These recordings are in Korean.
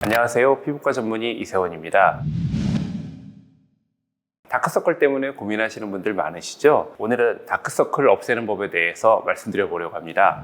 안녕하세요. 피부과 전문의 이세원입니다. 다크서클 때문에 고민하시는 분들 많으시죠? 오늘은 다크서클 없애는 법에 대해서 말씀드려 보려고 합니다.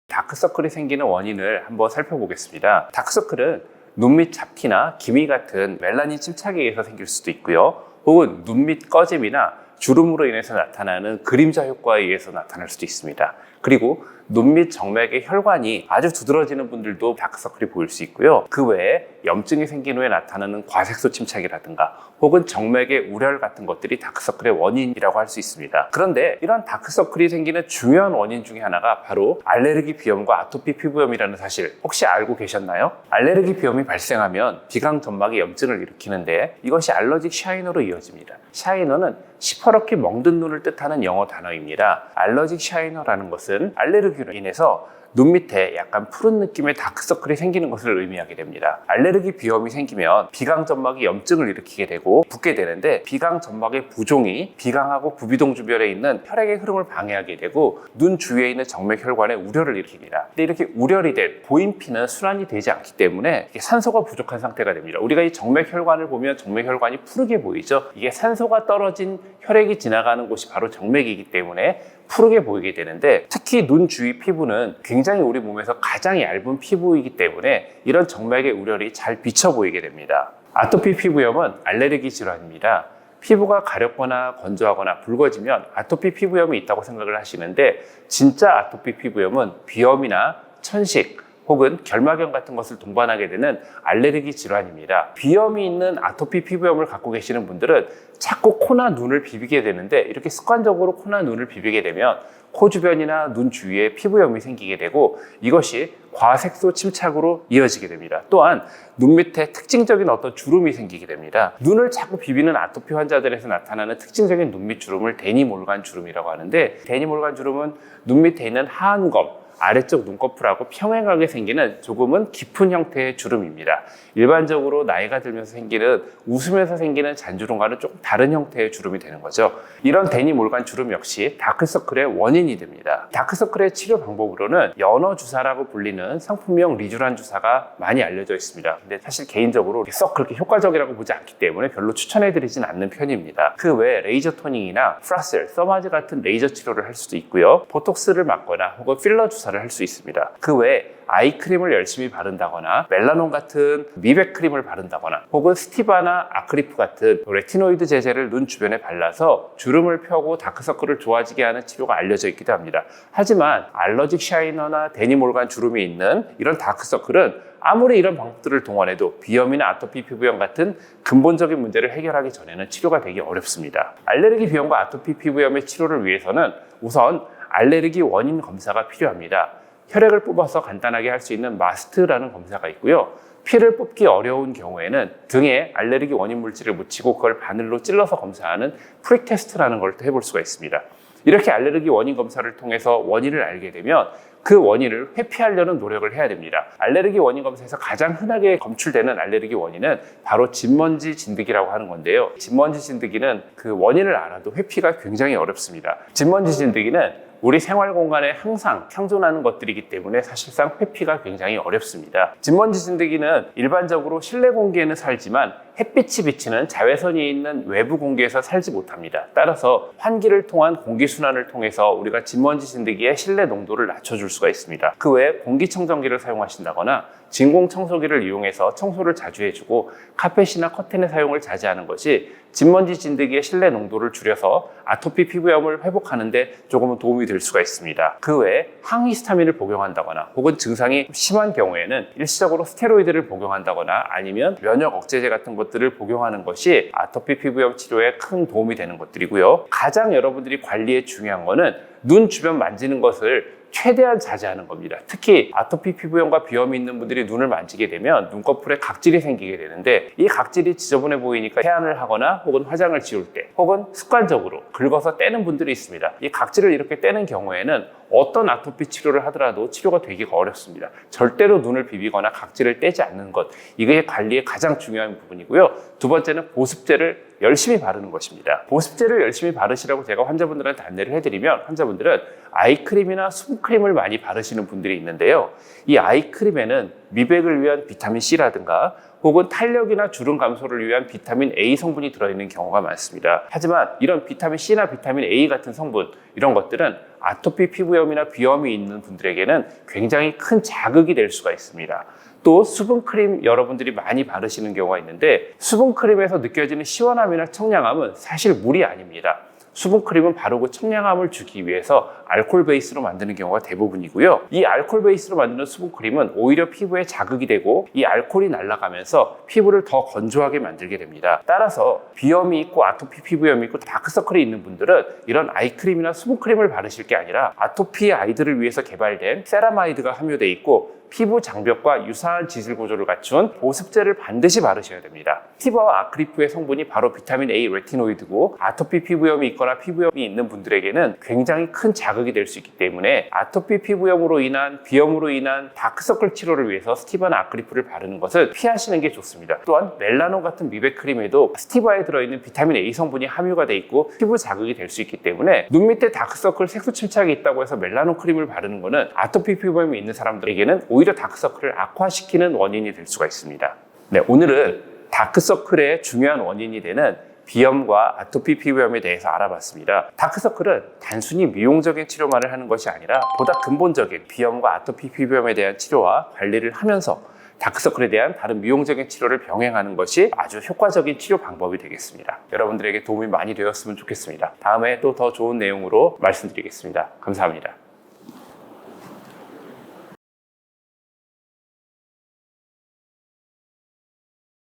다크서클이 생기는 원인을 한번 살펴보겠습니다. 다크서클은 눈밑 잡티나 기미 같은 멜라닌 침착에 의해서 생길 수도 있고요. 혹은 눈밑 꺼짐이나 주름으로 인해서 나타나는 그림자 효과에 의해서 나타날 수도 있습니다. 그리고 눈밑 정맥의 혈관이 아주 두드러지는 분들도 다크서클이 보일 수 있고요. 그 외에 염증이 생긴 후에 나타나는 과색소 침착이라든가 혹은 정맥의 우열 같은 것들이 다크서클의 원인이라고 할 수 있습니다. 그런데 이런 다크서클이 생기는 중요한 원인 중에 하나가 바로 알레르기 비염과 아토피 피부염이라는 사실 혹시 알고 계셨나요? 알레르기 비염이 발생하면 비강 점막에 염증을 일으키는데 이것이 알러직 샤이너로 이어집니다. 샤이너는 시퍼렇게 멍든 눈을 뜻하는 영어 단어입니다. 알러직 샤이너라는 것은 알레르기로 인해서 눈 밑에 약간 푸른 느낌의 다크서클이 생기는 것을 의미하게 됩니다. 알레르기 비염이 생기면 비강 점막이 염증을 일으키게 되고 붓게 되는데 비강 점막의 부종이 비강하고 부비동 주변에 있는 혈액의 흐름을 방해하게 되고 눈 주위에 있는 정맥 혈관에 우려를 일으킵니다. 근데 이렇게 우열이 된 보인 피는 순환이 되지 않기 때문에 산소가 부족한 상태가 됩니다. 우리가 이 정맥 혈관을 보면 정맥 혈관이 푸르게 보이죠. 이게 산소가 떨어진 혈액이 지나가는 곳이 바로 정맥이기 때문에 푸르게 보이게 되는데 특히 눈 주위 피부는 굉장히 우리 몸에서 가장 얇은 피부이기 때문에 이런 정맥의 우열이 잘 비쳐 보이게 됩니다. 아토피 피부염은 알레르기 질환입니다. 피부가 가렵거나 건조하거나 붉어지면 아토피 피부염이 있다고 생각을 하시는데 진짜 아토피 피부염은 비염이나 천식 혹은 결막염 같은 것을 동반하게 되는 알레르기 질환입니다. 비염이 있는 아토피 피부염을 갖고 계시는 분들은 자꾸 코나 눈을 비비게 되는데 이렇게 습관적으로 코나 눈을 비비게 되면 코 주변이나 눈 주위에 피부염이 생기게 되고 이것이 과색소 침착으로 이어지게 됩니다. 또한 눈 밑에 특징적인 어떤 주름이 생기게 됩니다. 눈을 자꾸 비비는 아토피 환자들에서 나타나는 특징적인 눈밑 주름을 데니몰간 주름이라고 하는데 데니몰간 주름은 눈 밑에 있는 하안검 아래쪽 눈꺼풀하고 평행하게 생기는 조금은 깊은 형태의 주름입니다. 일반적으로 나이가 들면서 생기는 웃으면서 생기는 잔주름과는 조금 다른 형태의 주름이 되는 거죠. 이런 데니몰간 주름 역시 다크서클의 원인이 됩니다. 다크서클의 치료 방법으로는 연어 주사라고 불리는 상품명 리쥬란 주사가 많이 알려져 있습니다. 근데 사실 개인적으로 썩 그렇게 효과적이라고 보지 않기 때문에 별로 추천해드리진 않는 편입니다. 그 외에 레이저 토닝이나 프라셀, 서마즈 같은 레이저 치료를 할 수도 있고요. 보톡스를 맞거나 혹은 필러 주사를 할 수 있습니다. 그 외에 아이크림을 열심히 바른다거나 멜라논 같은 미백 크림을 바른다거나 혹은 스티바나 아크리프 같은 레티노이드 제제를 눈 주변에 발라서 주름을 펴고 다크서클을 좋아지게 하는 치료가 알려져 있기도 합니다. 하지만 알러직 샤이너나 데니몰간 주름이 있는 이런 다크서클은 아무리 이런 방법들을 동원해도 비염이나 아토피 피부염 같은 근본적인 문제를 해결하기 전에는 치료가 되기 어렵습니다. 알레르기 비염과 아토피 피부염의 치료를 위해서는 우선 알레르기 원인 검사가 필요합니다. 혈액을 뽑아서 간단하게 할 수 있는 마스트라는 검사가 있고요. 피를 뽑기 어려운 경우에는 등에 알레르기 원인 물질을 묻히고 그걸 바늘로 찔러서 검사하는 프릭 테스트라는 걸 또 해볼 수가 있습니다. 이렇게 알레르기 원인 검사를 통해서 원인을 알게 되면 그 원인을 회피하려는 노력을 해야 됩니다. 알레르기 원인 검사에서 가장 흔하게 검출되는 알레르기 원인은 바로 진먼지 진드기라고 하는 건데요. 진먼지 진드기는 그 원인을 알아도 회피가 굉장히 어렵습니다. 진먼지 진드기는 우리 생활 공간에 항상 상존하는 것들이기 때문에 사실상 회피가 굉장히 어렵습니다. 진먼지 진드기는 일반적으로 실내 공기에는 살지만 햇빛이 비치는 자외선이 있는 외부 공기에서 살지 못합니다. 따라서 환기를 통한 공기순환을 통해서 우리가 진먼지 진드기의 실내 농도를 낮춰줄 수가 있습니다. 그 외에 공기청정기를 사용하신다거나 진공청소기를 이용해서 청소를 자주 해주고 카펫이나 커튼의 사용을 자제하는 것이 진먼지 진드기의 실내 농도를 줄여서 아토피 피부염을 회복하는 데 조금은 도움이 될 수가 있습니다. 그 외에 항히스타민을 복용한다거나 혹은 증상이 심한 경우에는 일시적으로 스테로이드를 복용한다거나 아니면 면역 억제제 같은 것들을 복용하는 것이 아토피 피부염 치료에 큰 도움이 되는 것들이고요. 가장 여러분들이 관리에 중요한 거는 눈 주변 만지는 것을 최대한 자제하는 겁니다. 특히 아토피 피부염과 비염이 있는 분들이 눈을 만지게 되면 눈꺼풀에 각질이 생기게 되는데 이 각질이 지저분해 보이니까 세안을 하거나 혹은 화장을 지울 때 혹은 습관적으로 긁어서 떼는 분들이 있습니다. 이 각질을 이렇게 떼는 경우에는 어떤 아토피 치료를 하더라도 치료가 되기가 어렵습니다. 절대로 눈을 비비거나 각질을 떼지 않는 것, 이게 관리의 가장 중요한 부분이고요. 두 번째는 보습제를 열심히 바르는 것입니다. 보습제를 열심히 바르시라고 제가 환자분들한테 안내를 해드리면 환자분들은 아이크림이나 수분크림을 많이 바르시는 분들이 있는데요. 이 아이크림에는 미백을 위한 비타민C라든가 혹은 탄력이나 주름 감소를 위한 비타민 A 성분이 들어있는 경우가 많습니다. 하지만 이런 비타민C나 비타민 A 같은 성분, 이런 것들은 아토피 피부염이나 비염이 있는 분들에게는 굉장히 큰 자극이 될 수가 있습니다. 또 수분크림 여러분들이 많이 바르시는 경우가 있는데 수분크림에서 느껴지는 시원함이나 청량함은 사실 물이 아닙니다. 수분크림은 바르고 청량함을 주기 위해서 알코올 베이스로 만드는 경우가 대부분이고요. 이 알코올 베이스로 만드는 수분크림은 오히려 피부에 자극이 되고 이 알코올이 날아가면서 피부를 더 건조하게 만들게 됩니다. 따라서 비염이 있고 아토피 피부염이 있고 다크서클이 있는 분들은 이런 아이크림이나 수분크림을 바르실 게 아니라 아토피 아이들을 위해서 개발된 세라마이드가 함유되어 있고 피부 장벽과 유사한 지질 구조를 갖춘 보습제를 반드시 바르셔야 됩니다. 스티바와 아크리프의 성분이 바로 비타민 A 레티노이드고 아토피 피부염이 있거나 피부염이 있는 분들에게는 굉장히 큰 자극이 될 수 있기 때문에 아토피 피부염으로 인한 비염으로 인한 다크서클 치료를 위해서 스티바나 아크리프를 바르는 것을 피하시는 게 좋습니다. 또한 멜라논 같은 미백 크림에도 스티바에 들어있는 비타민 A 성분이 함유가 돼 있고 피부 자극이 될 수 있기 때문에 눈 밑에 다크서클 색소 침착이 있다고 해서 멜라논 크림을 바르는 것은 아토피 피부염이 있는 사람들에게는 오히려 다크서클을 악화시키는 원인이 될 수가 있습니다. 네, 오늘은 다크서클의 중요한 원인이 되는 비염과 아토피 피부염에 대해서 알아봤습니다. 다크서클은 단순히 미용적인 치료만을 하는 것이 아니라 보다 근본적인 비염과 아토피 피부염에 대한 치료와 관리를 하면서 다크서클에 대한 다른 미용적인 치료를 병행하는 것이 아주 효과적인 치료 방법이 되겠습니다. 여러분들에게 도움이 많이 되었으면 좋겠습니다. 다음에 또 더 좋은 내용으로 말씀드리겠습니다. 감사합니다.